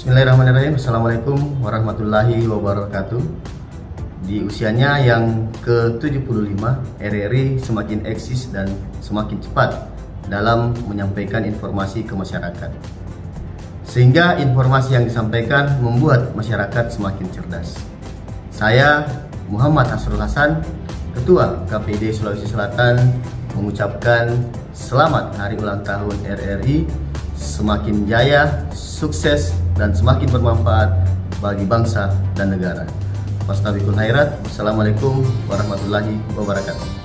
Bismillahirrahmanirrahim. Assalamualaikum warahmatullahi wabarakatuh. Di usianya yang ke-75, RRI semakin eksis dan semakin cepat dalam menyampaikan informasi ke masyarakat. Sehingga informasi yang disampaikan membuat masyarakat semakin cerdas. Saya, Muhammad Asrul Hasan, Ketua KPD Sulawesi Selatan, mengucapkan selamat hari ulang tahun RRI, semakin jaya, sukses, dan semakin bermanfaat bagi bangsa dan negara. Fastabiqul khairat. Wassalamualaikum warahmatullahi wabarakatuh.